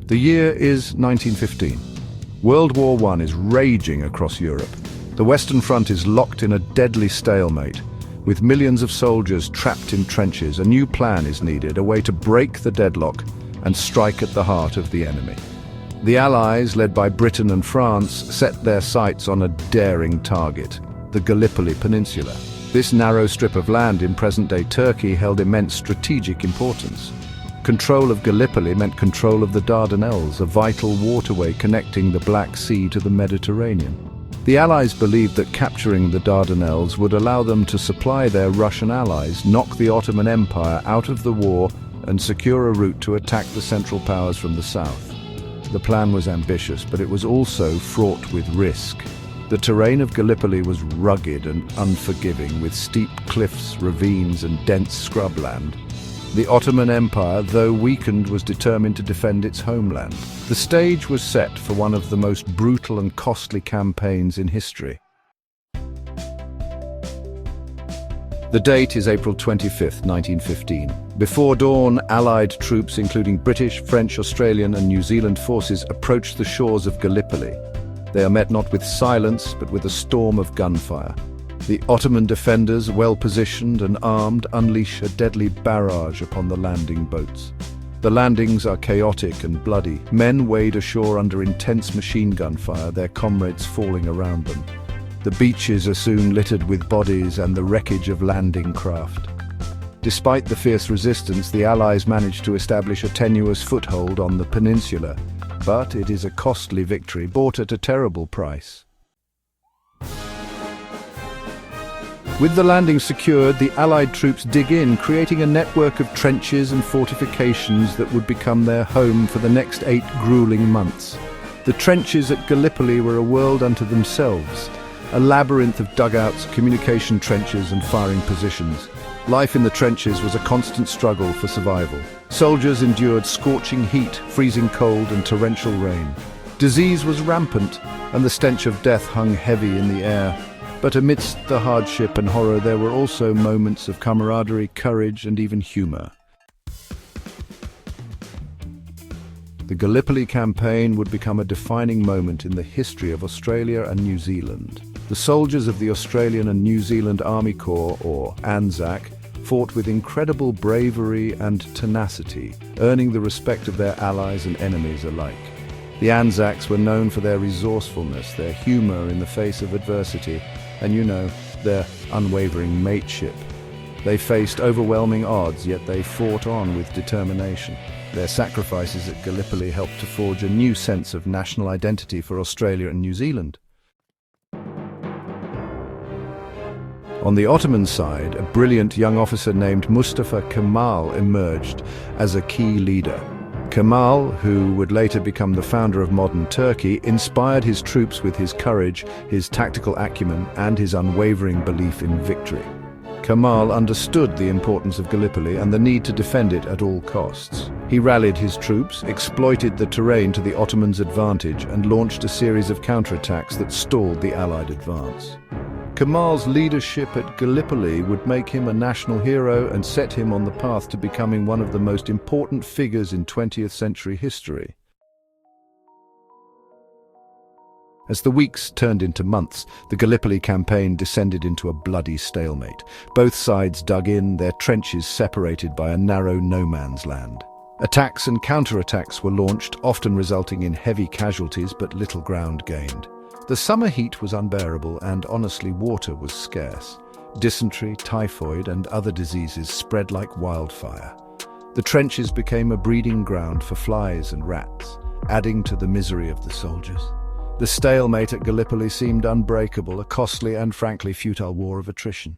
The year is 1915. World War I is raging across Europe. The Western Front is locked in a deadly stalemate. With millions of soldiers trapped in trenches, a new plan is needed, a way to break the deadlock and strike at the heart of the enemy. The Allies, led by Britain and France, set their sights on a daring target, the Gallipoli Peninsula. This narrow strip of land in present-day Turkey held immense strategic importance. Control of Gallipoli meant control of the Dardanelles, a vital waterway connecting the Black Sea to the Mediterranean. The Allies believed that capturing the Dardanelles would allow them to supply their Russian allies, knock the Ottoman Empire out of the war, and secure a route to attack the Central Powers from the south. The plan was ambitious, but it was also fraught with risk. The terrain of Gallipoli was rugged and unforgiving, with steep cliffs, ravines, and dense scrubland. The Ottoman Empire, though weakened, was determined to defend its homeland. The stage was set for one of the most brutal and costly campaigns in history. The date is April 25, 1915. Before dawn, Allied troops, including British, French, Australian, and New Zealand forces, approach the shores of Gallipoli. They are met not with silence, but with a storm of gunfire. The Ottoman defenders, well-positioned and armed, unleash a deadly barrage upon the landing boats. The landings are chaotic and bloody. Men wade ashore under intense machine gun fire, their comrades falling around them. The beaches are soon littered with bodies and the wreckage of landing craft. Despite the fierce resistance, the Allies manage to establish a tenuous foothold on the peninsula. But it is a costly victory, bought at a terrible price. With the landing secured, the Allied troops dig in, creating a network of trenches and fortifications that would become their home for the next 8 grueling months. The trenches at Gallipoli were a world unto themselves, a labyrinth of dugouts, communication trenches, and firing positions. Life in the trenches was a constant struggle for survival. Soldiers endured scorching heat, freezing cold, and torrential rain. Disease was rampant, and the stench of death hung heavy in the air. But amidst the hardship and horror, there were also moments of camaraderie, courage, and even humor. The Gallipoli campaign would become a defining moment in the history of Australia and New Zealand. The soldiers of the Australian and New Zealand Army Corps, or ANZAC, fought with incredible bravery and tenacity, earning the respect of their allies and enemies alike. The Anzacs were known for their resourcefulness, their humor in the face of adversity, and their unwavering mateship. They faced overwhelming odds, yet they fought on with determination. Their sacrifices at Gallipoli helped to forge a new sense of national identity for Australia and New Zealand. On the Ottoman side, a brilliant young officer named Mustafa Kemal emerged as a key leader. Kemal, who would later become the founder of modern Turkey, inspired his troops with his courage, his tactical acumen, and his unwavering belief in victory. Kemal understood the importance of Gallipoli and the need to defend it at all costs. He rallied his troops, exploited the terrain to the Ottomans' advantage, and launched a series of counterattacks that stalled the Allied advance. Kemal's leadership at Gallipoli would make him a national hero and set him on the path to becoming one of the most important figures in 20th century history. As the weeks turned into months, the Gallipoli campaign descended into a bloody stalemate. Both sides dug in, their trenches separated by a narrow no-man's land. Attacks and counterattacks were launched, often resulting in heavy casualties but little ground gained. The summer heat was unbearable, and honestly, water was scarce. Dysentery, typhoid, and other diseases spread like wildfire. The trenches became a breeding ground for flies and rats, adding to the misery of the soldiers. The stalemate at Gallipoli seemed unbreakable, a costly and frankly futile war of attrition.